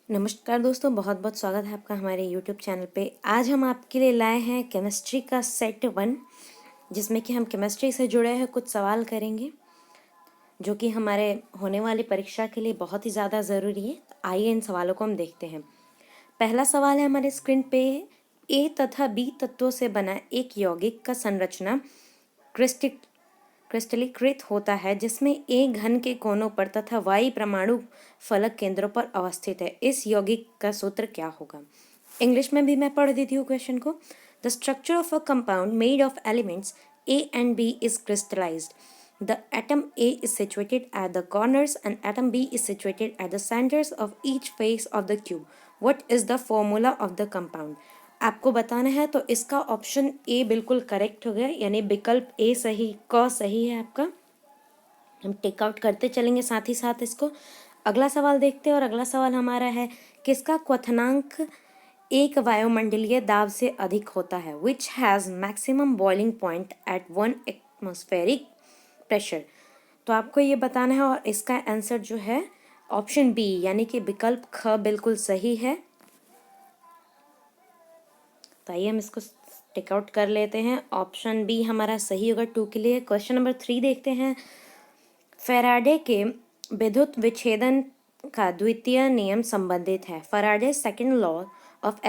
नमस्कार दोस्तों, बहुत बहुत स्वागत है आपका हमारे यूट्यूब चैनल पे। आज हम आपके लिए लाए हैं केमिस्ट्री का सेट 1, जिसमें कि हम केमिस्ट्री से जुड़े हैं कुछ सवाल करेंगे जो कि हमारे होने वाली परीक्षा के लिए बहुत ही ज़्यादा ज़रूरी है। तो आइए इन सवालों को हम देखते हैं। पहला सवाल है हमारे स्क्रीन पे। ए तथा बी तत्वों से बना एक यौगिक का संरचना क्रिस्टलीकृत होता है, जिसमें ए घन के कोनों पर तथा वाई परमाणु फलक केंद्रों पर अवस्थित है। इस यौगिक का सूत्र क्या होगा? इंग्लिश में भी मैं पढ़ देती हूँ क्वेश्चन को। The structure of a compound made of elements A and B is crystallised. The atom A is situated at the corners and atom B is situated at the centers of each face of the cube. What is the formula of the compound? आपको बताना है, तो इसका option A बिल्कुल correct हो गया, यानी विकल्प ए सही, क सही है आपका। हम टेक आउट करते चलेंगे साथ ही साथ इसको। अगला सवाल देखते हैं, और अगला सवाल हमारा है, किसका क्वथनांक एक वायुमंडलीय दाब से अधिक होता है? Which has maximum boiling point at 1 atmospheric pressure? तो आपको ये बताना है, और इसका आंसर जो है ऑप्शन बी यानी कि विकल्प ख बिल्कुल सही है। तो आइए हम इसको टिक आउट कर लेते हैं। ऑप्शन बी हमारा सही होगा 2 के लिए। क्वेश्चन नंबर 3 देखते हैं। फैराडे के विद्युत विच्छेदन का द्वितीय नियम संबंधित है। Faraday second law of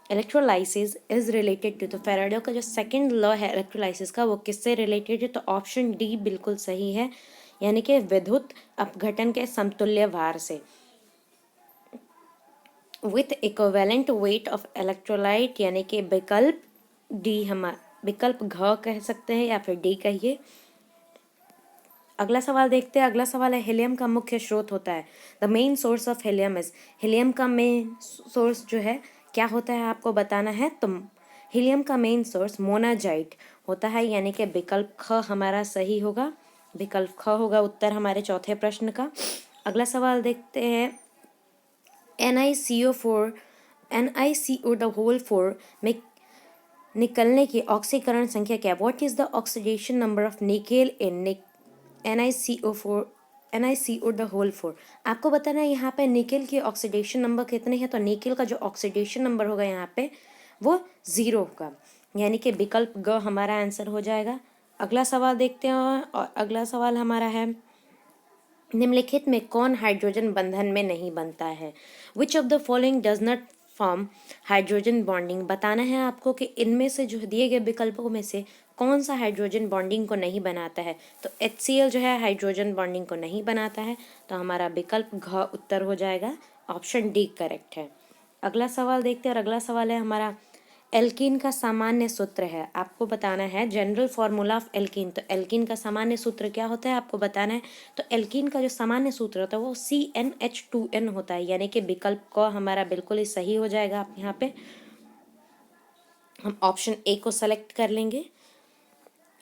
electrolysis is related to. तो फैराडे का जो सेकंड लॉ है इलेक्ट्रोलाइसिस का, वो किससे रिलेटेड है? तो ऑप्शन डी बिल्कुल सही है, यानी कि विद्युत अपघटन के समतुल्य भार से। With equivalent weight of electrolyte, यानी कि विकल्प डी, हम विकल्प घ कह सकते हैं या फिर डी कहिए। अगला सवाल देखते हैं। अगला सवाल है, हीलियम का मुख्य स्रोत होता है। The main source of helium is. Helium का मेन सोर्स जो है क्या होता है आपको बताना है। तो हीलियम का मेन सोर्स मोनाजाइट होता है, यानी कि विकल्प ख हमारा सही होगा। विकल्प ख होगा उत्तर हमारे चौथे प्रश्न का। अगला सवाल देखते हैं। NiCO4 NiCO द होल 4 में निकलने की ऑक्सीकरण संख्या क्या? What is the oxidation number of nickel in NiCO4 NiCO the whole 4? आपको बताना है यहाँ पे निकेल की ऑक्सीडेशन नंबर कितने हैं। तो निकेल का जो ऑक्सीडेशन नंबर होगा यहाँ पे वो 0 होगा, यानी कि विकल्प ग हमारा आंसर हो जाएगा। अगला सवाल देखते हैं, और अगला सवाल हमारा है, निम्नलिखित में कौन हाइड्रोजन बंधन में नहीं बनता है? विच of the following does not form hydrogen bonding? बताना है आपको कि इनमें से जो दिए गए विकल्पों में से कौन सा हाइड्रोजन बॉन्डिंग को नहीं बनाता है। तो HCl जो है हाइड्रोजन बॉन्डिंग को नहीं बनाता है, तो हमारा विकल्प घ उत्तर हो जाएगा। ऑप्शन डी करेक्ट है। अगला सवाल देखते हैं, और अगला सवाल है हमारा, एल्कीन का सामान्य सूत्र है। आपको बताना है जनरल फॉर्मूला ऑफ एल्कीन। तो एल्कीन का सामान्य सूत्र क्या होता है आपको बताना है। तो एल्कीन का जो सामान्य सूत्र होता है वो CnH2n होता है, यानी कि विकल्प क हमारा बिल्कुल ही सही हो जाएगा। आप यहाँ पे हम ऑप्शन ए को सेलेक्ट कर लेंगे।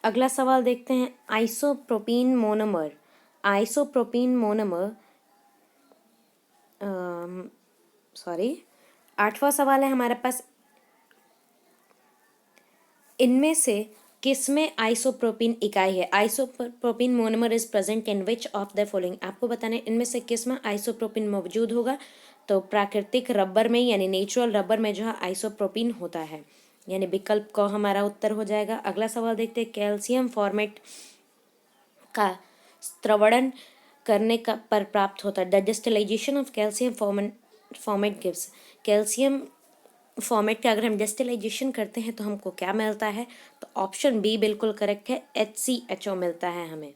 अगला सवाल देखते हैं। आइसोप्रोपीन मोनोमर सॉरी 8वां सवाल है हमारे पास, इनमें से किसमें आइसोप्रोपीन इकाई है? Isopropene monomer is present in which of the following? आपको बताना है इनमें से किसमें आइसोप्रोपीन मौजूद होगा। तो प्राकृतिक रबर में, यानी नेचुरल रबर में जो है आइसोप्रोपीन होता है, यानी विकल्प को हमारा उत्तर हो जाएगा। अगला सवाल देखते हैं। कैल्शियम फॉर्मेट का स्त्रवण करने का पर प्राप्त होता है। The distillation of calcium formate gives. Calcium formate का अगर हम डिस्टिलाइजेशन करते हैं तो हमको क्या मिलता है? तो ऑप्शन बी बिल्कुल करेक्ट है, HCHO मिलता है हमें।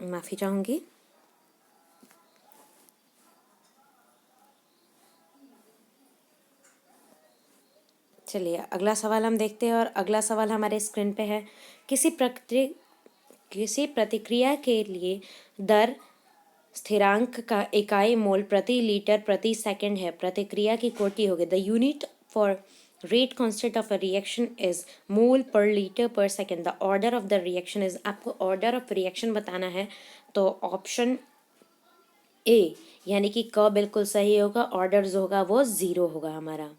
माफ़ी चाहूँगी। चलिए अगला सवाल हम देखते हैं, और अगला सवाल हमारे स्क्रीन पे है। किसी प्रतिक्रिया के लिए दर स्थिरांक का इकाई मोल प्रति लीटर प्रति सेकंड है। प्रतिक्रिया की कोटि होगी। The unit for rate constant of a reaction is mole पर लीटर पर second. The order of the reaction is, आपको ऑर्डर ऑफ रिएक्शन बताना है। तो ऑप्शन ए यानी कि क बिल्कुल सही होगा। ऑर्डर जो होगा वो 0 होगा हमारा।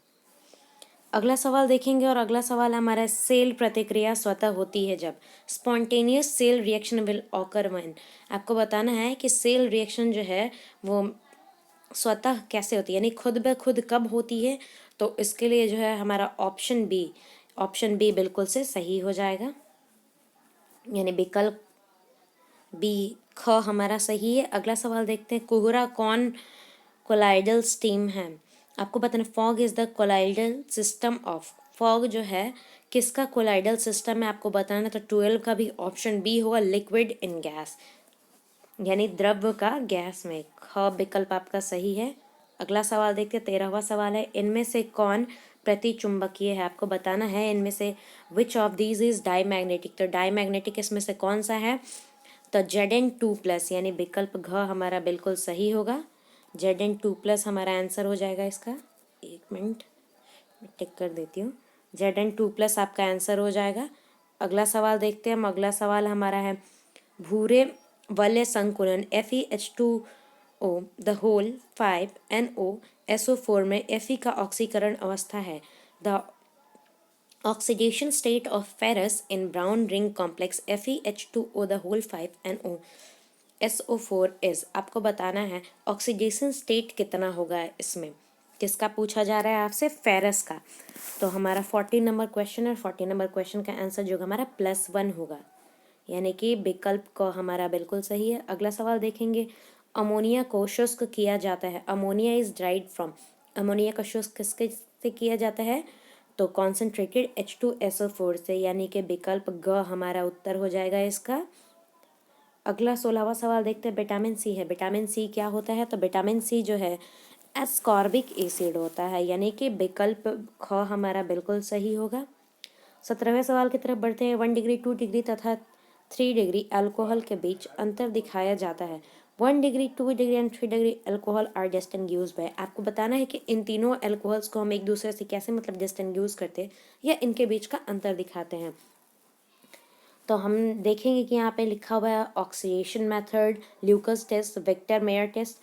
अगला सवाल देखेंगे और अगला सवाल हमारा सेल प्रतिक्रिया स्वतः होती है जब। Spontaneous cell reaction will occur when. आपको बताना है कि सेल रिएक्शन जो है वो स्वतः कैसे होती है, यानी खुद ब खुद कब होती है। तो इसके लिए जो है हमारा ऑप्शन बी बिल्कुल से सही हो जाएगा, यानी विकल्प बी ख हमारा सही है। अगला सवाल देखते हैं, कोहरा कौन कोलाइडल स्टीम है। आपको पता है fog is the colloidal system of. Fog जो है किसका कोलाइडल सिस्टम है आपको बताना, तो 12 का भी ऑप्शन बी होगा, लिक्विड इन गैस, यानी द्रव का गैस में। ख विकल्प आपका सही है। अगला सवाल देखते हैं, 13वां सवाल है, इनमें से कौन प्रतिचुंबकीय है। आपको बताना है इनमें से which of these is diamagnetic. तो डाईमैग्नेटिक इसमें से कौन सा है, तो Zn2+, यानी विकल्प घ हमारा बिल्कुल सही होगा। Zn2+ हमारा आंसर हो जाएगा इसका। एक मिनट मैं टिक कर देती हूँ। Zn2+ आपका आंसर हो जाएगा। अगला सवाल देखते हैं हम। अगला सवाल हमारा है, भूरे वलय संकुलन FeH2O द होल 5NOSO4 में Fe का ऑक्सीकरण अवस्था है। The oxidation state of ferrous in brown ring complex FeH2O the whole 5NOSO4 is. आपको बताना है ऑक्सीडेशन स्टेट कितना होगा इसमें। किसका पूछा जा रहा है आपसे, फेरस का। तो हमारा 40 नंबर क्वेश्चन है। 40 नंबर क्वेश्चन का आंसर जो हमारा +1 होगा, यानी कि विकल्प को हमारा बिल्कुल सही है। अगला सवाल देखेंगे, अमोनिया को शुष्क किया जाता है। Ammonia is dried from. Ammonia का शुष्क किसके से किया जाता है, तो कॉन्सेंट्रेटेड H2SO4 से, यानी कि विकल्प ग हमारा उत्तर हो जाएगा इसका। अगला 16वां सवाल देखते हैं, विटामिन सी है। विटामिन सी क्या होता है, तो विटामिन सी जो है एस्कॉर्बिक एसिड होता है, यानी कि विकल्प ख हमारा बिल्कुल सही होगा। 17वें सवाल की तरफ बढ़ते हैं, 1 डिग्री 2 डिग्री तथा 3 डिग्री अल्कोहल के बीच अंतर दिखाया जाता है। 1 degree 2 degree and 3 degree alcohol are distinguished by. आपको बताना है कि इन तीनों अल्कोहल्स को हम एक दूसरे से कैसे मतलब डिस्टिंग्विश करते हैं या इनके बीच का अंतर दिखाते हैं। तो हम देखेंगे कि यहाँ पे लिखा हुआ है oxidation method, Lucas test, Victor Meyer test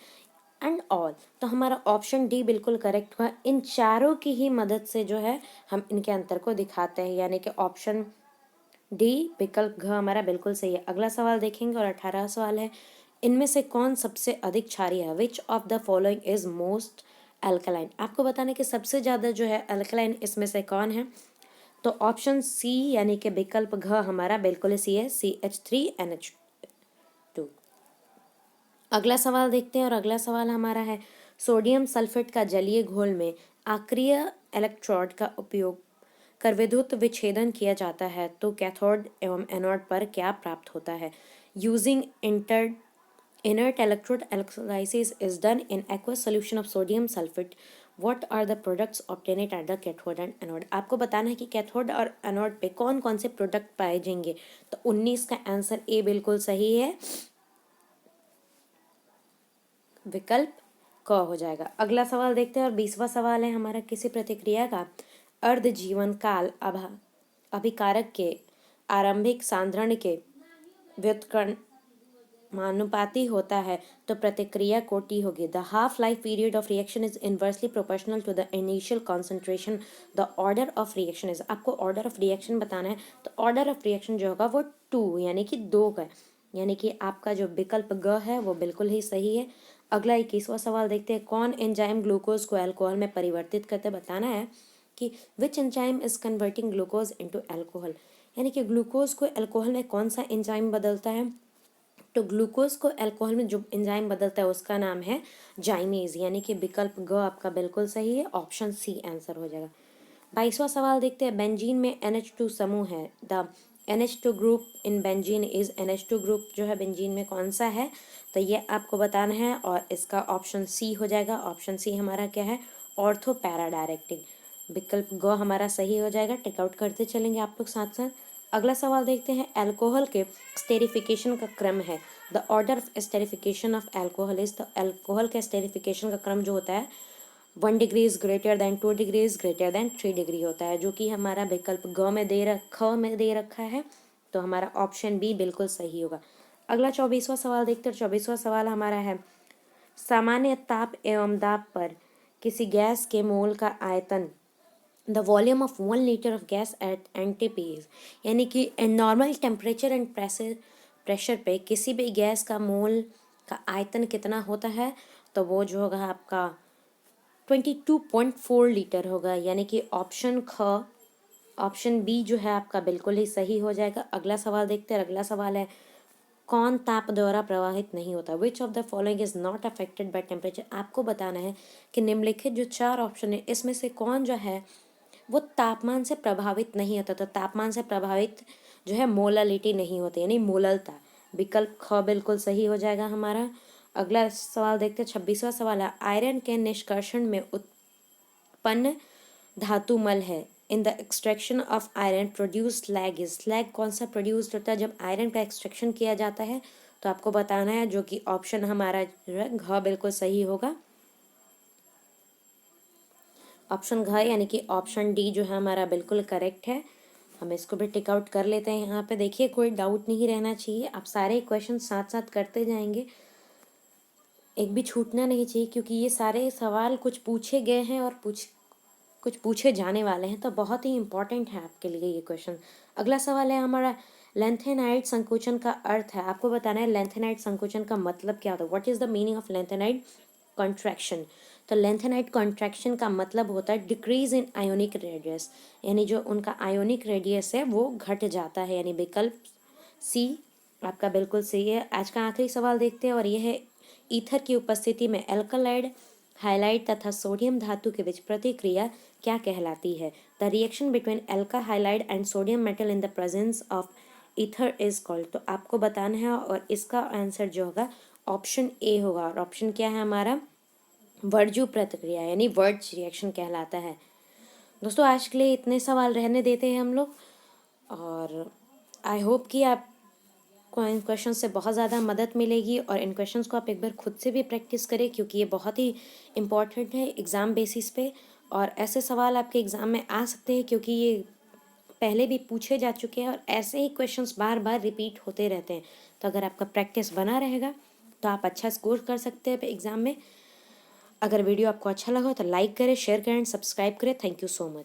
and all. तो हमारा ऑप्शन डी बिल्कुल करेक्ट हुआ। इन चारों की ही मदद से जो है हम इनके अंतर को दिखाते हैं, यानी कि ऑप्शन डी विकल्प घ हमारा बिल्कुल सही है। अगला सवाल देखेंगे और 18वां सवाल है, इनमें से कौन सबसे अधिक क्षारीय है। विच of the following is most alkaline. आपको बताना कि सबसे ज़्यादा जो है अल्कलाइन इसमें से कौन है, तो ऑप्शन सी यानी कि विकल्प घ हमारा बिल्कुल सी है, CH3NH2। अगला सवाल देखते हैं और अगला सवाल हमारा है, सोडियम सल्फेट का जलीय घोल में आक्रिय इलेक्ट्रोड का उपयोग कर विद्युत विच्छेदन किया जाता है, तो कैथोड एवं एनोड पर क्या प्राप्त होता है। Using inert electrode electrolysis is done in aqueous solution of sodium sulfate. What are the products obtained at the cathode and anode। आपको बताना है कि कैथोड और एनोड पे कौन कौन से प्रोडक्ट पाए जाएंगे। तो 19 का आंसर ए बिल्कुल सही है, विकल्प क हो जाएगा। अगला सवाल देखते हैं और 20वां सवाल है हमारा, किसी प्रतिक्रिया का अर्ध जीवन काल अभिकारक के आरंभिक सांद्रण के व्युत्क्रमानुपाती होता है, तो प्रतिक्रिया कोटि होगी। The half life period of reaction is inversely proportional to the initial concentration. The order of reaction is. आपको ऑर्डर ऑफ रिएक्शन बताना है, तो ऑर्डर ऑफ रिएक्शन जो होगा वो 2 यानी कि 2 का, यानी कि आपका जो विकल्प ग है वो बिल्कुल ही सही है। अगला 21वां सवाल देखते हैं, कौन एंजाइम ग्लूकोज को अल्कोहल में परिवर्तित करते। बताना है कि which enzyme is converting glucose into alcohol, यानी कि ग्लूकोज को अल्कोहल में कौन सा एंजाइम बदलता है। तो ग्लूकोज को अल्कोहल में जो एंजाइम बदलता है उसका नाम है जाइमेज, यानी कि विकल्प ग आपका बिल्कुल सही है, ऑप्शन सी आंसर हो जाएगा। 22वां सवाल देखते हैं, बेंजीन में NH2 समूह है। The NH2 group in benzene is. NH2 group जो है बेंजीन में कौन सा है, तो ये आपको बताना है और इसका ऑप्शन सी हो जाएगा। ऑप्शन सी हमारा क्या है, ऑर्थो पैरा डायरेक्टिंग। विकल्प ग हमारा सही हो जाएगा। टेकआउट करते चलेंगे आप लोग साथ साथ। अगला सवाल देखते हैं, अल्कोहल के स्टेरिफिकेशन का क्रम है। The order of esterification of alcohol is. तो अल्कोहल के स्टेरिफिकेशन का क्रम जो होता है 1 degree is greater than 2 degree is greater than 3 degree होता है, जो कि हमारा विकल्प ग में दे रखा है। तो हमारा ऑप्शन बी बिल्कुल सही होगा। अगला 24वां सवाल देखते हैं। 24वां सवाल हमारा है, सामान्य ताप एवं दाब पर किसी गैस के मोल का आयतन the volume of 1 litre of gas at NTP, यानी कि नॉर्मल टेम्परेचर एंड प्रेशर पे किसी भी गैस का मोल का आयतन कितना होता है, तो वो जो होगा आपका 22.4 लीटर होगा, यानी कि ऑप्शन बी जो है आपका बिल्कुल ही सही हो जाएगा। अगला सवाल देखते हैं। अगला सवाल है, कौन ताप द्वारा प्रवाहित नहीं होता? विच of the following is not affected by temperature? आपको बताना है कि निम्नलिखित जो 4 ऑप्शन है इसमें से कौन जो है वो तापमान से प्रभावित नहीं होता। तो तापमान से प्रभावित जो है मोलालिटी नहीं होती, यानी मोललता। विकल्प ख बिल्कुल सही हो जाएगा हमारा। अगला सवाल देखते हैं। 26वां सवाल है, आयरन के निष्कर्षण में उत्पन्न धातुमल है। In the extraction of iron produce slag is. Slag कौन सा प्रोड्यूस होता है जब आयरन का एक्सट्रैक्शन किया जाता है? तो आपको बताना है, जो कि ऑप्शन हमारा जो है घ बिल्कुल सही होगा। ऑप्शन घ यानी कि ऑप्शन डी जो है हमारा बिल्कुल करेक्ट है। हम इसको भी टिक आउट कर लेते हैं। यहाँ पे देखिए कोई डाउट नहीं रहना चाहिए, आप सारे क्वेश्चन साथ साथ करते जाएंगे, एक भी छूटना नहीं चाहिए, क्योंकि ये सारे सवाल कुछ पूछे गए हैं और कुछ पूछे जाने वाले हैं, तो बहुत ही इंपॉर्टेंट है आपके लिए ये क्वेश्चन। अगला सवाल है हमारा, लेंथेनाइड संकोचन का अर्थ है। आपको बताना है लेंथेनाइड संकोचन का मतलब क्या होता है। What is the meaning of lanthanide contraction? तो लेंथेनाइड कॉन्ट्रैक्शन का मतलब होता है डिक्रीज इन आयोनिक रेडियस, यानी जो उनका आयोनिक रेडियस है वो घट जाता है, यानी विकल्प सी आपका बिल्कुल सही है। आज का आखिरी सवाल देखते हैं, और यह है, ईथर की उपस्थिति में एल्कलाइड हाइलाइड तथा सोडियम धातु के बीच प्रतिक्रिया क्या कहलाती है? द रिएक्शन बिटवीन एल्का halide and sodium metal in the presence of ether is called. तो आपको बताना है, और इसका आंसर जो होगा ऑप्शन ए होगा। और ऑप्शन क्या है हमारा? वर्जू प्रतिक्रिया, यानी वर्ज रिएक्शन कहलाता है। दोस्तों आज के लिए इतने सवाल रहने देते हैं हम लोग, और आई होप कि आपको इन क्वेश्चन से बहुत ज़्यादा मदद मिलेगी, और इन क्वेश्चंस को आप एक बार खुद से भी प्रैक्टिस करें, क्योंकि ये बहुत ही इम्पॉर्टेंट है एग्ज़ाम बेसिस पे। और ऐसे सवाल आपके एग्ज़ाम में आ सकते हैं, क्योंकि ये पहले भी पूछे जा चुके हैं, और ऐसे ही क्वेश्चंस बार बार रिपीट होते रहते हैं। तो अगर आपका प्रैक्टिस बना रहेगा तो आप अच्छा स्कोर कर सकते हैं एग्ज़ाम में। अगर वीडियो आपको अच्छा लगा तो लाइक करें, शेयर करें, सब्सक्राइब करें। Thank you so much.